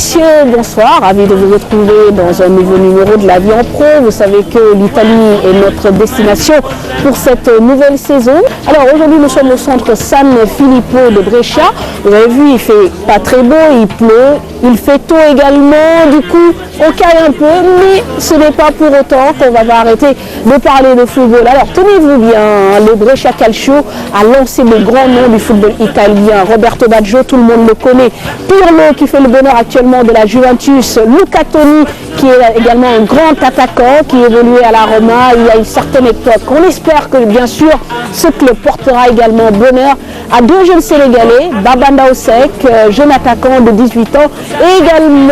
messieurs, bonsoir, ravi de vous retrouver dans un nouveau numéro de La Vie en Pro. Vous savez que l'Italie est notre destination pour cette nouvelle saison. Alors aujourd'hui nous sommes au centre San Filippo de Brescia. Vous avez vu, il fait pas très beau, il pleut, il fait tôt également, du coup on caille un peu, mais ce n'est pas pour autant qu'on va arrêter de parler de football. Alors tenez-vous bien, le Brescia Calcio a lancé le grand nom du football italien. Roberto Baggio, tout le monde le connaît. Pirlo qui fait le bonheur actuellement de la Juventus, Luca Toni qui est également un grand attaquant qui évoluait à la Roma il y a une certaine époque. On espère que bien sûr ce club portera également bonheur à deux jeunes Sénégalais, Baba Ndaw Seck, jeune attaquant de 18 ans, et également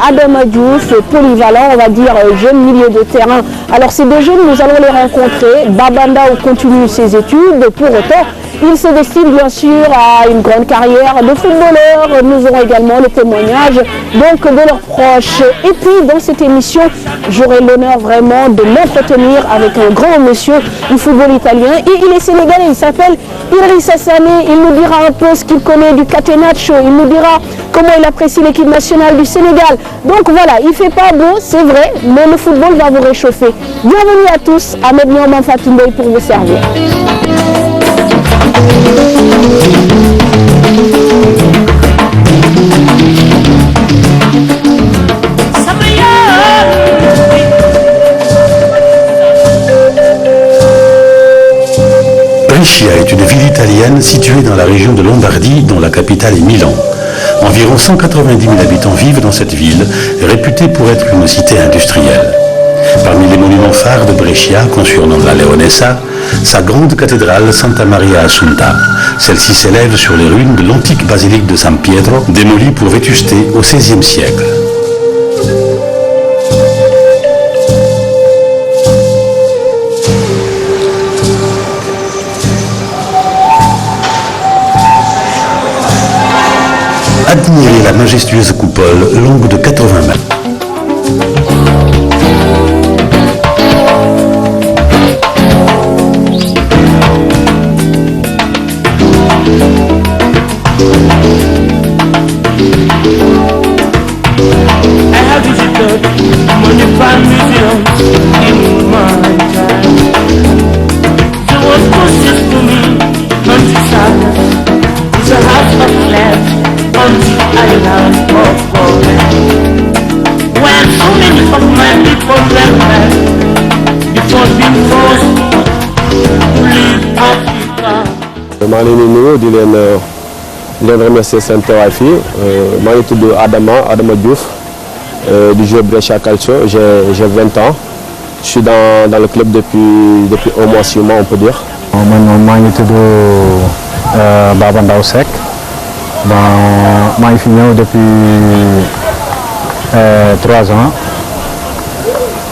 Adama Diouf, polyvalent, on va dire jeune milieu de terrain. Alors ces deux jeunes, nous allons les rencontrer. Baba Ndaw continue ses études, pour autant il se destine bien sûr à une grande carrière de footballeur. Nous aurons également le témoignage donc de leurs proches. Et puis dans cette émission, j'aurai l'honneur vraiment de m'entretenir avec un grand monsieur du football italien. Et il est sénégalais, il s'appelle Idrissa Sané. Il nous dira un peu ce qu'il connaît du Catenaccio. Il nous dira comment il apprécie l'équipe nationale du Sénégal. Donc voilà, il ne fait pas beau, c'est vrai, mais le football va vous réchauffer. Bienvenue à tous, Ahmed Niaman Fatou Ndoye pour vous servir. Brescia est une ville italienne située dans la région de Lombardie, dont la capitale est Milan. Environ 190 000 habitants vivent dans cette ville, réputée pour être une cité industrielle. Parmi les monuments phares de Brescia, conçus au nom de la Leonessa, sa grande cathédrale Santa Maria Assunta. Celle-ci s'élève sur les ruines de l'antique basilique de San Pietro, démolie pour vétusté au XVIe siècle. Admirez la majestueuse coupole longue de 80 mètres. maa ngi leen di nuyu di leen remercier seen teewaay fii maa ngi tudd Adama Diouf du jeu Brescia Calcio. J'ai 20 ans. Je suis dans le club depuis au moins 6 mois on peut dire. Man maa ngi tudd Baba Ndaw Seck. Maa ngi fi ñëw depuis 3 ans.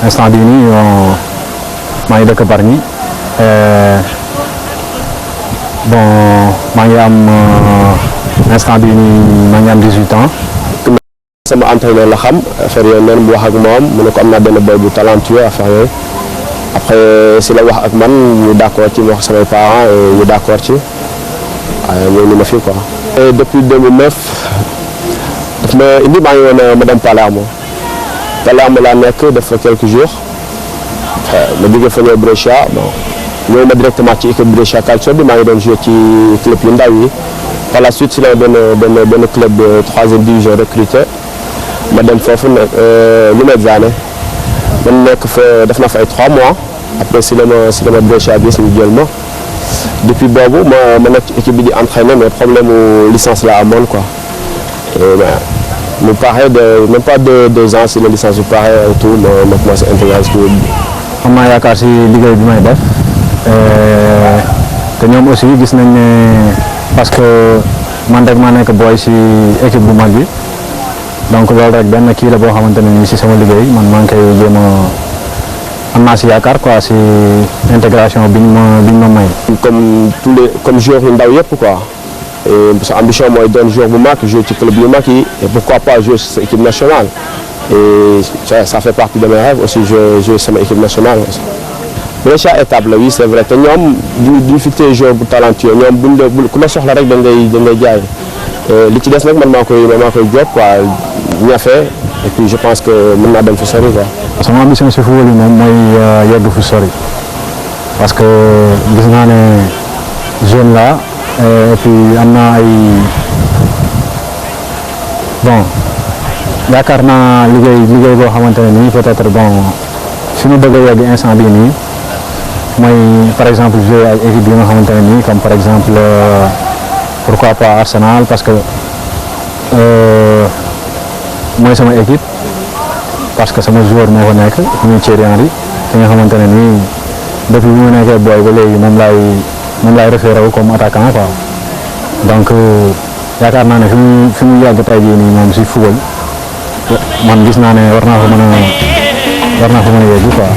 Instant bii nii maa ngi dëkk Bargny. Bon maa ngi am instant bii nii maa ngi am 18 ans. sama entraîneur la xam affaire yooyu noonu mu wax ak moom mu ne ko am naa benn boy bu talentueux affaire yooyu après si la wax ak man ñu d'accord ci mu wax samay parents et ñu d'accord ci waaye ñëw ni ma fii quoi. Et depuis 2009 daf ma indi maa ngi woon ma dem Palermo laa nekk def fa quelques jours ma jóge fa ñëw Brescia bon. ñëw ma directement ci équipe Brescia Calcio bi maa ngi doon joué ci club yu ndaw yi par la suite si la benn club de 3e division recruté ma dem foofu Lumezzane man nekk fa def na fa ay 3 mois après si la ma Brescia bi ñu jël ma depuis boobu ma nekk ci équipe bi di entraîner mais problème mu licence la amoon quoi et mu paraît même pas 2 ans si la licence bu paraît et tout ma commencé intégrer ci bi. am naa yaakaar si liggéey bi may def. te ñoom aussi gis nañ ne parce que man rek maa nekk booy si équipe bu mag bi donc loolu rek benn kii la boo xamante ne nii si sama liggéey man maa ngi koy jéem a am naa si yaakaar quoi si intégration biñ ma may. comme joueurs yu ndaw yëpp quoi et sa ambition mooy doon joueur bu mag jouer ci club yu mag yi et pourquoi pas jouer ci sa équipe nationale et ça fait partie de mes rêves aussi jouer sama équipe nationale. Brescia étape la oui c'est vrai te ñoom duñ fi téye joueur bu talentueux ñoom ku la soxla rek dañ ngay jaay li ci des nag man maa koy job quoi ñafe et puis je pense que mën naa dem fu sori quoi. sama ambition si football yi moom mooy yegg fu sori parce que gis naa ne jeune la et puis am naa ay bon yaakaar naa liggéey boo xamante ne nii peut-être bon fi mu bëgg a yegg instant bii nii mooy par exemple jouer ak équipe yi nga xamante ne nii comme par exemple pourquoi pas Arsenal parce que mooy sama équipe parce que sama joueur moo fa nekk muy Thierry Henry ki nga xamante ne nii depuis bi mu nekkee booy ba léegi moom laay référé wu comme attaquant quoi donc yaakaar naa ne fi mu yàgg tey jii nii moom si football man gis naa ne war naa fa mën a yegg quoi.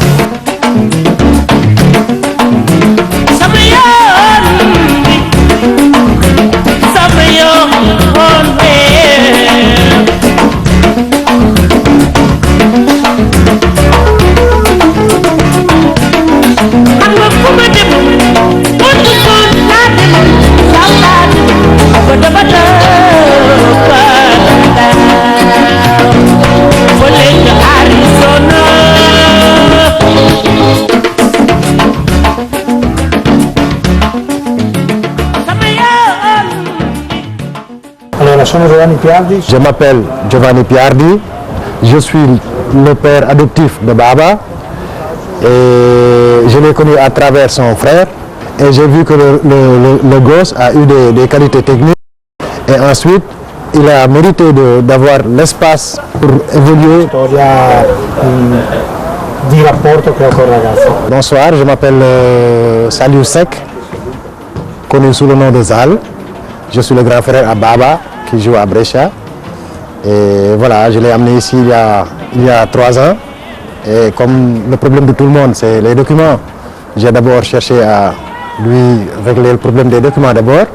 Je m'appelle Giovanni Piardi, je suis le père adoptif de Baba et je l'ai connu à travers son frère et j'ai vu que le gosse a eu des qualités techniques et ensuite il a mérité d'avoir l'espace pour évoluer. Bonsoir, je m'appelle Saliou Seck, connu sous le nom de Zal. Je suis le grand frère à Baba qui joue à Brescia. Et voilà, je l'ai amené ici il y a 3 ans. Et comme le problème de tout le monde, c'est les documents, j'ai d'abord cherché à lui régler le problème des documents d'abord.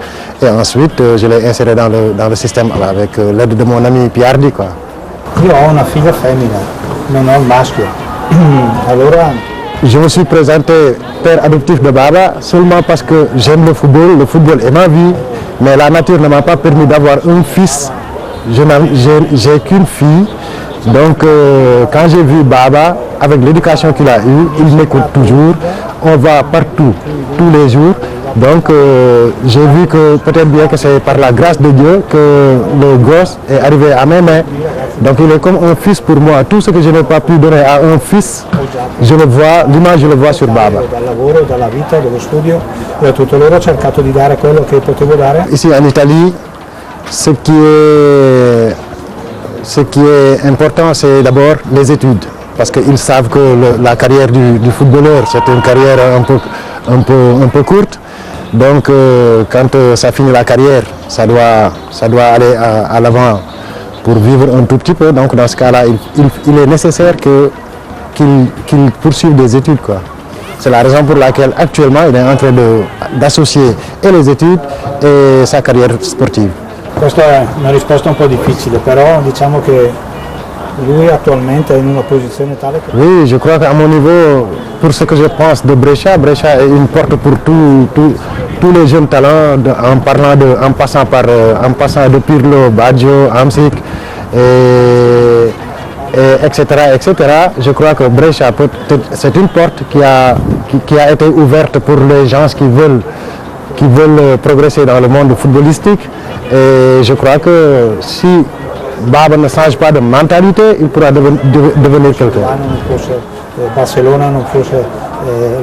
Et ensuite, je l'ai inséré dans le système avec l'aide de mon ami Piardi, quoi. Io ho una figlia femmina, non ho il maschio. Allora... Je me suis présenté père adoptif de Baba seulement parce que j'aime le football est ma vie, mais la nature ne m'a pas permis d'avoir un fils. J'ai qu'une fille, donc quand j'ai vu Baba, avec l'éducation qu'il a eue, il m'écoute toujours, on va partout, tous les jours. Donc j'ai vu que peut-être bien que c'est par la grâce de Dieu que le gosse est arrivé à mes mains. Donc il est comme un fils pour moi. Tout ce que je n'ai pas pu donner à un fils, je le vois, l'image je le vois sur Baba. Dal lavoro, dalla vita, dallo studio, da tutto loro ho cercato di dare quello che potevo dare. Ici en Italie, ce qui est important, c'est d'abord les études. Parce qu'ils savent que la carrière du footballeur, c'est une carrière un peu courte. Donc quand ça finit la carrière, ça doit aller à l'avant pour vivre un tout petit peu. Donc dans ce cas-là, il est nécessaire qu'il poursuive des études, quoi. C'est la raison pour laquelle actuellement il est en train d'associer et les études et sa carrière sportive. Questa è una risposta un po' difficile, però diciamo che lui attualmente è in una posizione tale che... Oui, je crois qu'à mon niveau, pour ce que je pense de Brescia est une porte pour tous les jeunes talents, en passant de Pirlo, Baggio, Hamsik, etc. Je crois que Brescia, c'est une porte qui a été ouverte pour les gens qui veulent progresser dans le monde footballistique. Et je crois que si Baba ne change pas de mentalité, il pourra devenir quelqu'un. Barcelona, non fosse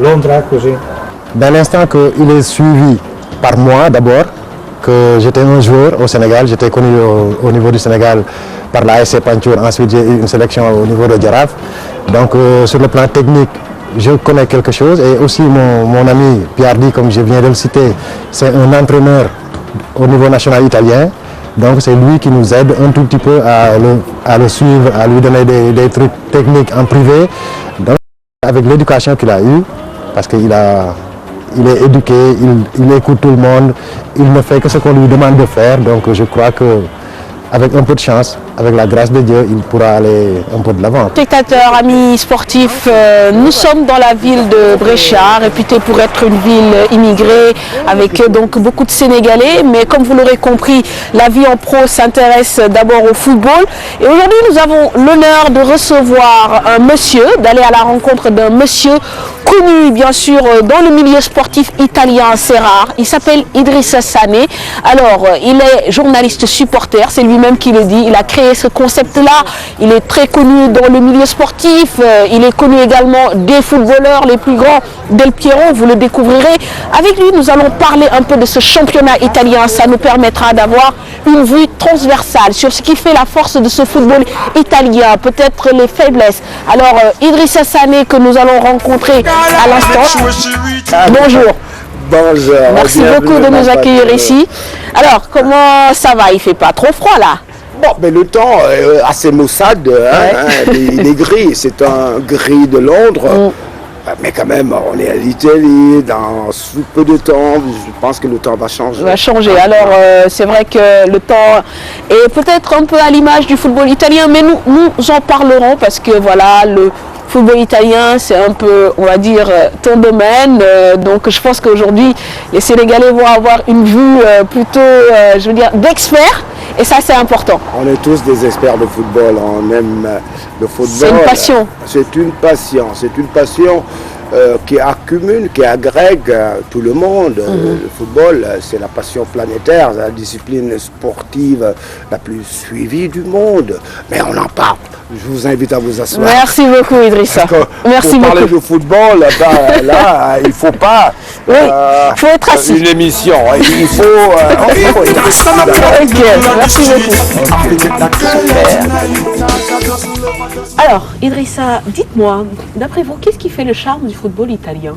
Londra, così. Dès l'instant qu'il est suivi par moi d'abord, que j'étais un joueur au Sénégal, j'étais connu au niveau du Sénégal par la ASC Pantour, ensuite j'ai eu une sélection au niveau de Giraffe. Donc sur le plan technique, je connais quelque chose et aussi mon ami Piardi, comme je viens de le citer, c'est un entraîneur au niveau national italien. Donc c'est lui qui nous aide un tout petit peu à le suivre, à lui donner des trucs techniques en privé. Donc avec l'éducation qu'il a eue, parce qu'il est éduqué, il écoute tout le monde, il ne fait que ce qu'on lui demande de faire. Donc je crois que avec un peu de chance, avec la grâce de Dieu, il pourra aller un peu de l'avant. Spectateurs, amis sportifs, nous sommes dans la ville de Brescia, réputée pour être une ville immigrée avec donc beaucoup de Sénégalais. Mais comme vous l'aurez compris, la vie en pro s'intéresse d'abord au football. Et aujourd'hui, nous avons l'honneur de recevoir un monsieur, d'aller à la rencontre d'un monsieur connu bien sûr dans le milieu sportif italien, c'est rare. Il s'appelle Idrissa Sané. Alors, il est journaliste supporter, c'est lui-même qui le dit. Il a créé ce concept-là. Il est très connu dans le milieu sportif. Il est connu également des footballeurs les plus grands. Del Piero, vous le découvrirez. Avec lui, nous allons parler un peu de ce championnat italien. Ça nous permettra d'avoir une vue transversale sur ce qui fait la force de ce football italien, peut-être les faiblesses. Alors, Idrissa Sané que nous allons rencontrer à l'instant. Bonjour. Bonjour. Merci beaucoup de nous accueillir ici. Alors, comment ça va? Il ne fait pas trop froid là? Bon, mais le temps est assez maussade, il est gris, c'est un gris de Londres. Mais quand même, on est à l'Italie, dans sous peu de temps, je pense que le temps va changer. Va changer. Alors, c'est vrai que le temps est peut-être un peu à l'image du football italien, mais nous en parlerons parce que voilà, le football italien, c'est un peu, on va dire, ton domaine. Donc, je pense qu'aujourd'hui, les Sénégalais vont avoir une vue plutôt, je veux dire, d'experts. Et ça, c'est important. On est tous des experts de football, on aime le football. C'est une passion. C'est une passion, c'est une passion qui accumule, qui agrègue tout le monde. Le football, c'est la passion planétaire, c'est la discipline sportive la plus suivie du monde. Mais on en parle. Je vous invite à vous asseoir. Merci beaucoup, Idrissa. Merci beaucoup. Pour parler de football, là, il ne faut pas faut être assis. Une émission. Il faut merci beaucoup. Alors, Idrissa, dites-moi, d'après vous, qu'est-ce qui fait le charme du football italien?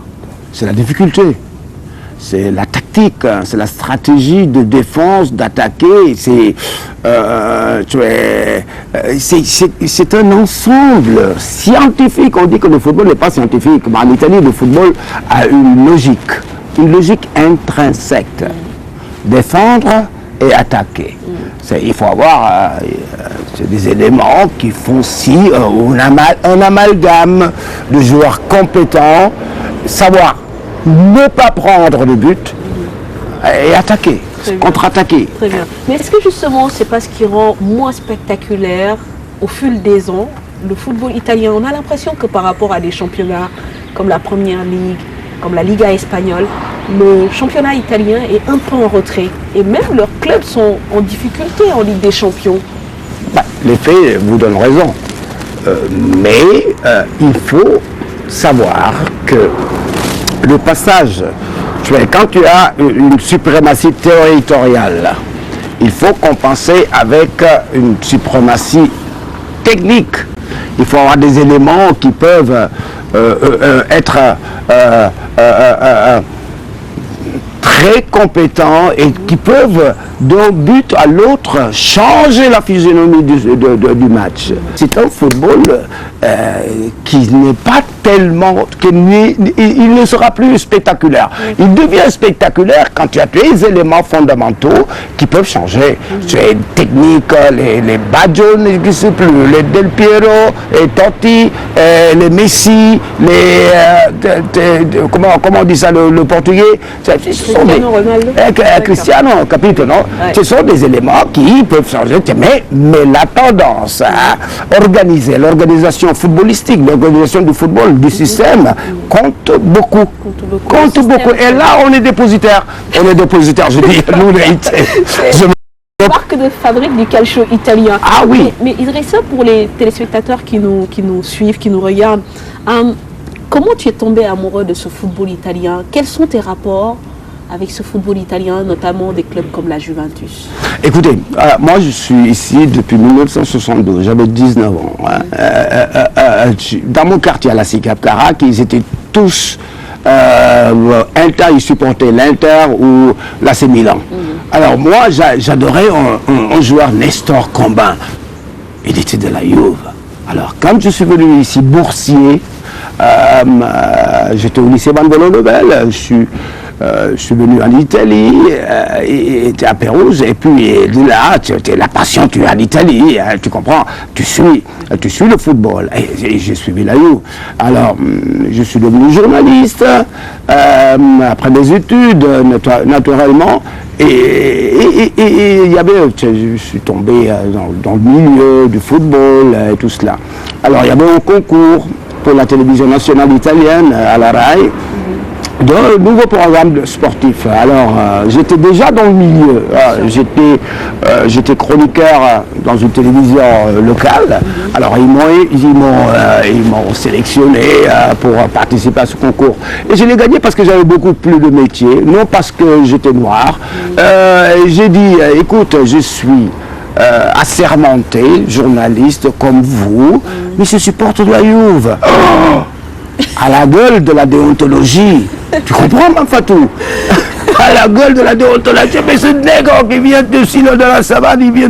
C'est la difficulté. C'est la tactique, c'est la stratégie de défense, d'attaquer. C'est un ensemble scientifique. On dit que le football n'est pas scientifique. Mais en Italie, le football a une logique intrinsèque. Défendre et attaquer. Il faut avoir des éléments qui font un amalgame de joueurs compétents, savoir ne pas prendre le but et attaquer, contre-attaquer. Très bien. Mais est-ce que justement, c'est pas ce qui rend moins spectaculaire au fil des ans le football italien? On a l'impression que par rapport à des championnats comme la Première Ligue, comme la Liga espagnole, le championnat italien est un peu en retrait. Et même leurs clubs sont en difficulté en Ligue des Champions. Les faits vous donnent raison. Mais il faut savoir que le passage, quand tu as une suprématie territoriale, il faut compenser avec une suprématie technique. Il faut avoir des éléments qui peuvent être très compétents et qui peuvent d'un but à l'autre changer la physionomie du match. C'est un football qui n'est pas tellement, il ne sera plus spectaculaire. Il devient spectaculaire quand tu as des éléments fondamentaux qui peuvent changer. Tu as une technique, les Baggio n'existent plus, les Del Piero, les Totti, les Messi, comment on dit ça le portugais, Cristiano, capito, non? Ce sont des éléments qui peuvent changer, mais la tendance à organiser l'organisation footballistique, l'organisation du football, du système, compte beaucoup. Et là, on est dépositaire. Je dis, nous, marque de fabrique du calcio italien. Ah oui. Mais Idrissa, pour les téléspectateurs qui nous suivent, qui nous regardent, comment tu es tombé amoureux de ce football italien? Quels sont tes rapports avec ce football italien, notamment des clubs comme la Juventus? Écoutez, moi je suis ici depuis 1972, j'avais 19 ans. Dans mon quartier à la Sicapcara, ils étaient tous Inter, ils supportaient l'Inter ou l'AC Milan. Alors moi j'adorais un joueur, Nestor Combin. Il était de la Juve. Alors quand je suis venu ici boursier, j'étais au lycée Van Vollenhoven, je suis venu en Italie, et tu es à Pérouse, et puis de là, la passion, tu es en Italie, tu comprends, tu suis le football, et j'ai suivi la Juve. Alors, je suis devenu journaliste, après des études, naturellement, et il y avait, je suis tombé dans le milieu du football et tout cela. Alors, il y avait un concours pour la télévision nationale italienne, à la RAI, d'un nouveau programme sportif. Alors, j'étais déjà dans le milieu. J'étais chroniqueur dans une télévision locale. Alors, ils m'ont sélectionné pour participer à ce concours. Et je l'ai gagné parce que j'avais beaucoup plus de métier, non parce que j'étais noir. J'ai dit, écoute, je suis assermenté, journaliste comme vous, mais je supporte de la Juve. Oh, à la gueule de la déontologie. Tu comprends, Mafatou? À la gueule de la déontologie. Mais ce nègre qui vient de Silo de la savane, il vient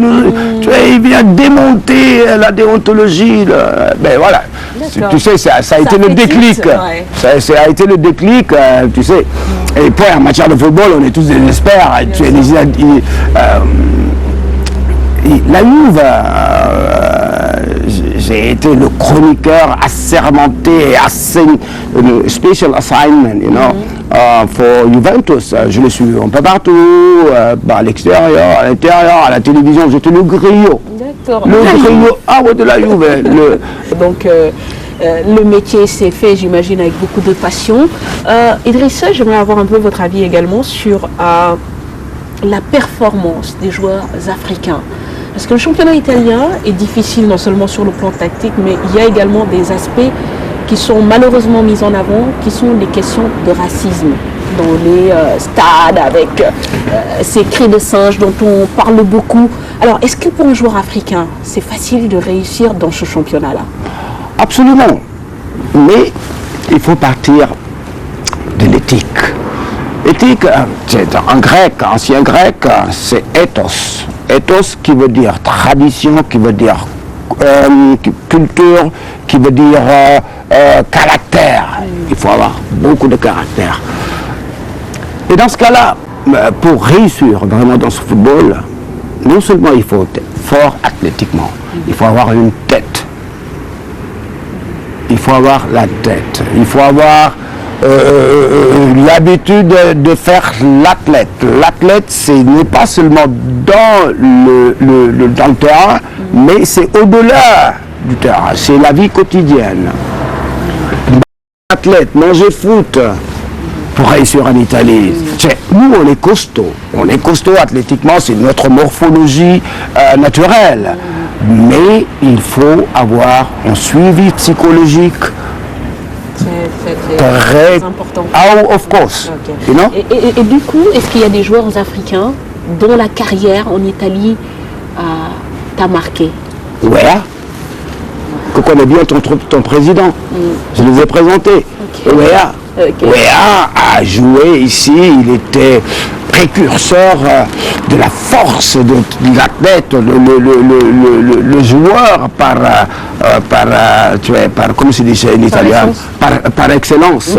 démonter la déontologie. Ben voilà. Tu sais, ça a été le déclic. Ouais. Ça a été le déclic, tu sais. Et puis en matière de football, on est tous des experts. La Juve, j'ai été le chroniqueur assermenté, special assignment, you know, for Juventus. Je le suis un peu partout, à l'extérieur, à l'intérieur, à la télévision. J'étais le griot. D'accord. Le griot de la Juve. Donc, le métier s'est fait, j'imagine, avec beaucoup de passion. Idrissa, j'aimerais avoir un peu votre avis également sur la performance des joueurs africains. Parce que le championnat italien est difficile non seulement sur le plan tactique, mais il y a également des aspects qui sont malheureusement mis en avant, qui sont des questions de racisme dans les stades, avec ces cris de singe dont on parle beaucoup. Alors, est-ce que pour un joueur africain, c'est facile de réussir dans ce championnat-là? Absolument. Mais il faut partir de l'éthique. Éthique, en grec, ancien grec, c'est ethos. Ethos qui veut dire tradition, qui veut dire culture, qui veut dire caractère. Il faut avoir beaucoup de caractère. Et dans ce cas-là, pour réussir vraiment dans ce football, non seulement il faut être fort athlétiquement, il faut avoir une tête. Il faut avoir la tête. Il faut avoir l'habitude de faire l'athlète. L'athlète, ce n'est pas seulement dans le terrain, mais c'est au-delà du terrain. C'est la vie quotidienne. L'athlète, manger foot pour réussir en Italie. Nous, on est costaud. On est costaud athlétiquement, c'est notre morphologie naturelle. Mais il faut avoir un suivi psychologique très important. Oh, of course. Okay. You know? Et du coup, est-ce qu'il y a des joueurs africains dont la carrière en Italie t'a marqué? Ouais. Que connaît bien ton président. Je les ai présentés. Okay. Wea. Okay. Wea a joué ici, il était précurseur de la force de l'athlète, le joueur par comment se dit en italien, par excellence.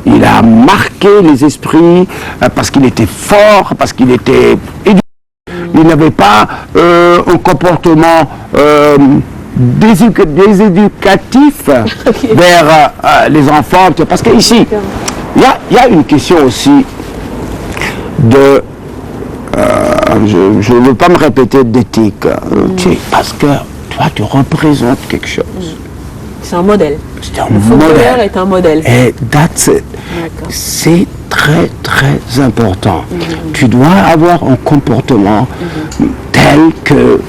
Il a marqué les esprits parce qu'il était fort, parce qu'il était éduqué. Il n'avait pas un comportement déséducatif vers les enfants, parce qu'ici, il y a une question aussi de, je ne veux pas me répéter d'éthique, parce que toi tu représentes quelque chose. C'est un modèle. Le footballeur est un modèle. Et that's it. C'est très très important. Tu dois avoir un comportement tel que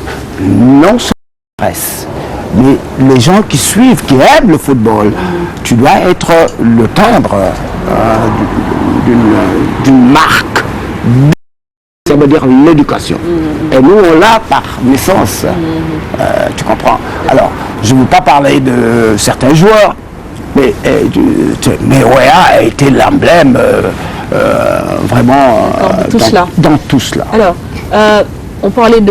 non seulement la presse, mais les gens qui suivent, qui aiment le football, tu dois être le timbre d'une marque. Ça veut dire l'éducation. Et nous, on l'a par naissance. Tu comprends? Alors, je ne veux pas parler de certains joueurs, mais Wea a été l'emblème vraiment dans tout cela. Alors, on parlait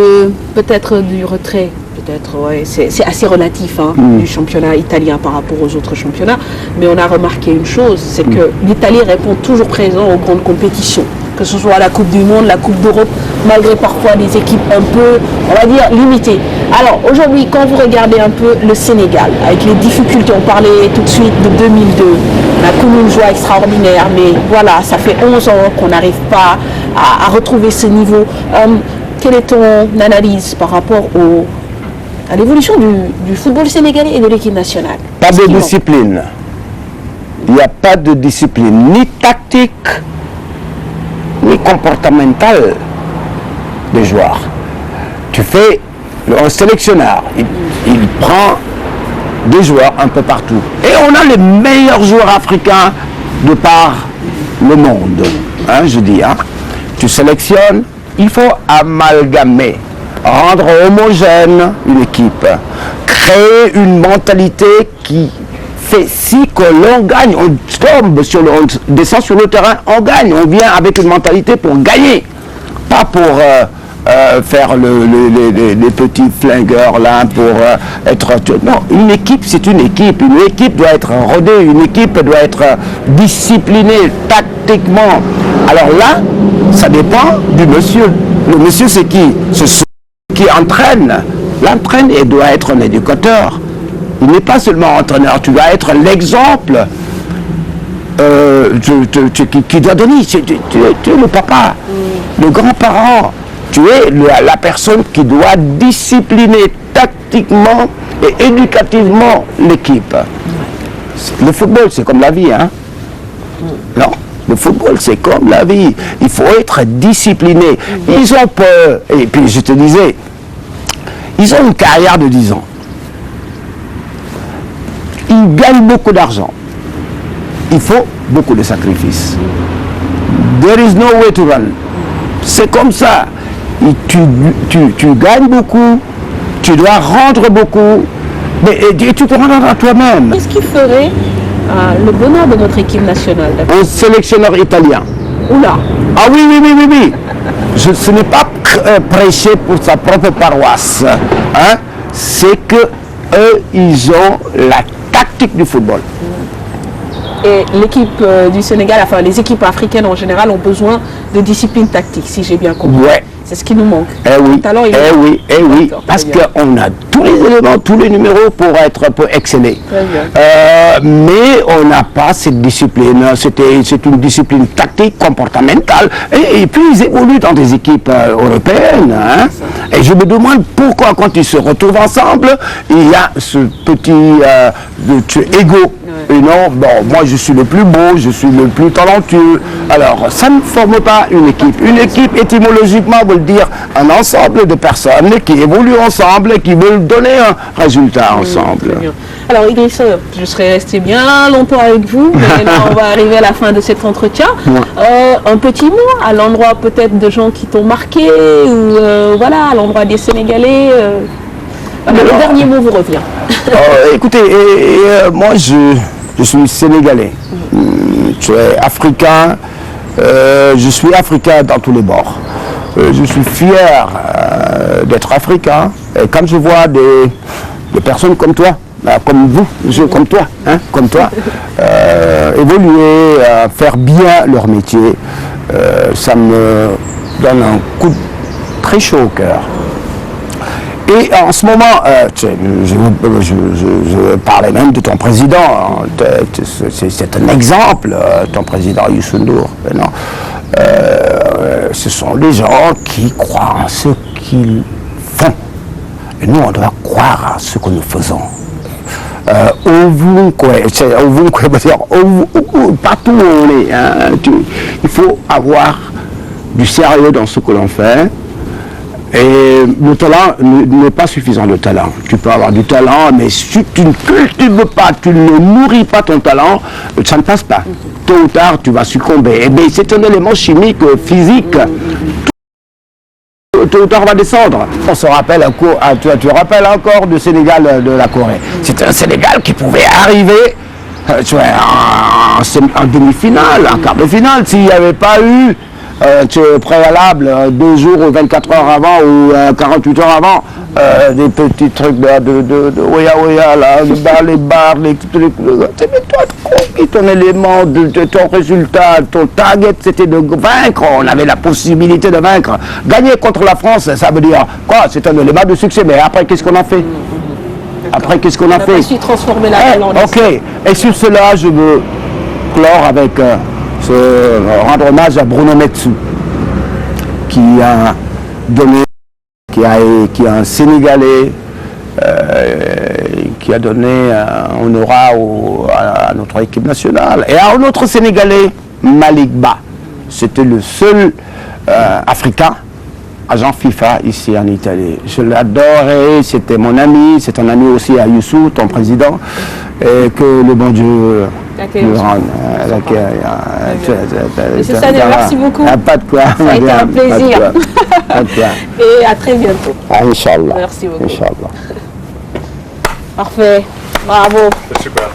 peut-être du retrait de peut-être, ouais. C'est assez relatif hein, du championnat italien par rapport aux autres championnats. Mais on a remarqué une chose, c'est que l'Italie répond toujours présent aux grandes compétitions. Que ce soit la Coupe du Monde, la Coupe d'Europe, malgré parfois des équipes un peu, on va dire, limitées. Alors aujourd'hui, quand vous regardez un peu le Sénégal, avec les difficultés, on parlait tout de suite de 2002, on a connu une joie extraordinaire, mais voilà, ça fait 11 ans qu'on n'arrive pas à retrouver ce niveau. Quelle est ton analyse par rapport à l'évolution du football sénégalais et de l'équipe nationale? Pas de discipline. Il n'y a pas de discipline, ni tactique, ni comportemental des joueurs. Tu fais un sélectionneur, il prend des joueurs un peu partout. Et on a les meilleurs joueurs africains de par le monde. Hein, je dis, hein. Tu sélectionnes, il faut amalgamer, rendre homogène une équipe, créer une mentalité qui fait si que l'on gagne, on tombe on descend sur le terrain, on gagne, on vient avec une mentalité pour gagner, pas pour faire les petits flingueurs là, pour être... Non, une équipe c'est une équipe doit être rodée, une équipe doit être disciplinée tactiquement. Alors là, ça dépend du monsieur. Le monsieur c'est qui? C'est celui qui entraîne. L'entraîne et doit être un éducateur. Il n'est pas seulement entraîneur, tu dois être l'exemple qui doit donner. Tu es le papa, le grand-parent. Tu es la personne qui doit discipliner tactiquement et éducativement l'équipe. Le football, c'est comme la vie, hein? Non, le football, c'est comme la vie. Il faut être discipliné. Ils ont peur. Et puis, je te disais, ils ont une carrière de 10 ans. Ils gagnent beaucoup d'argent. Il faut beaucoup de sacrifices. There is no way to run. C'est comme ça. Et tu gagnes beaucoup, tu dois rendre beaucoup, mais et tu te rends à toi-même. Qu'est-ce qui ferait le bonheur de notre équipe nationale? Un sélectionneur italien. Oula. Ah oui. Ce n'est pas prêcher pour sa propre paroisse. Hein? C'est que eux, ils ont la tactique du football. Et l'équipe du Sénégal, enfin les équipes africaines en général ont besoin de discipline tactique, si j'ai bien compris. Ouais. C'est ce qui nous manque. Oui, oui, parce qu'on a tous les éléments, tous les numéros pour exceller. Mais on n'a pas cette discipline. C'est une discipline tactique, comportementale. Et puis ils évoluent dans des équipes européennes. Hein. Et je me demande pourquoi quand ils se retrouvent ensemble, il y a ce petit ego. Et non, bon, moi je suis le plus beau, je suis le plus talentueux. Alors, ça ne forme pas une équipe. Une équipe, étymologiquement, veut dire un ensemble de personnes qui évoluent ensemble et qui veulent donner un résultat ensemble. Alors, Idrissa, je serais resté bien longtemps avec vous, mais là, on va arriver à la fin de cet entretien. Un petit mot à l'endroit peut-être de gens qui t'ont marqué, ou voilà, à l'endroit des Sénégalais. Voilà, le dernier mot vous revient. Écoutez, moi je suis sénégalais, je suis africain, je suis africain dans tous les bords. Je suis fier d'être africain. Et quand je vois des personnes comme toi, comme vous, comme toi, hein, comme toi, évoluer, faire bien leur métier, ça me donne un coup très chaud au cœur. Et en ce moment, je parlais même de ton président, c'est un exemple, ton président Youssou N'Dour. Ce sont des gens qui croient en ce qu'ils font. Et nous, on doit croire à ce que nous faisons. Partout où on est, hein, il faut avoir du sérieux dans ce que l'on fait. Et le talent n'est pas suffisant, le talent. Tu peux avoir du talent, mais si tu ne cultives pas, tu ne nourris pas ton talent, ça ne passe pas. Tôt ou tard, tu vas succomber. Et bien, c'est un élément chimique, physique. Tôt ou tard, on va descendre. On se rappelle, tu te rappelles encore du Sénégal de la Corée. C'était un Sénégal qui pouvait arriver en demi-finale, en quart de finale, s'il n'y avait pas eu préalable, 2 jours ou 24 heures avant ou 48 heures avant, des petits trucs de oya là, les bars, les trucs. Mais toi, ton élément, ton résultat, ton target, c'était de vaincre. On avait la possibilité de vaincre. Gagner contre la France, ça veut dire quoi? C'est un élément de succès. Mais après, qu'est-ce qu'on a fait? Après, qu'est-ce qu'on a fait? Je suis transformé la balle en ok. Et sur cela, je veux clore avec rendre hommage à Bruno Metsu, qui a donné, qui est un Sénégalais, qui a donné un aura à notre équipe nationale. Et à un autre Sénégalais, Malick Ba. C'était le seul Africain agent FIFA ici en Italie. Je l'adorais, c'était mon ami, c'est un ami aussi à Youssou, ton président, et que le bon Dieu le rende. Monsieur Sané, merci beaucoup. Pas de quoi. Ça a été un plaisir. Pas de quoi. Et à très bientôt. Inch'Allah. Merci beaucoup. Inch'Allah. Parfait. Bravo. C'est super.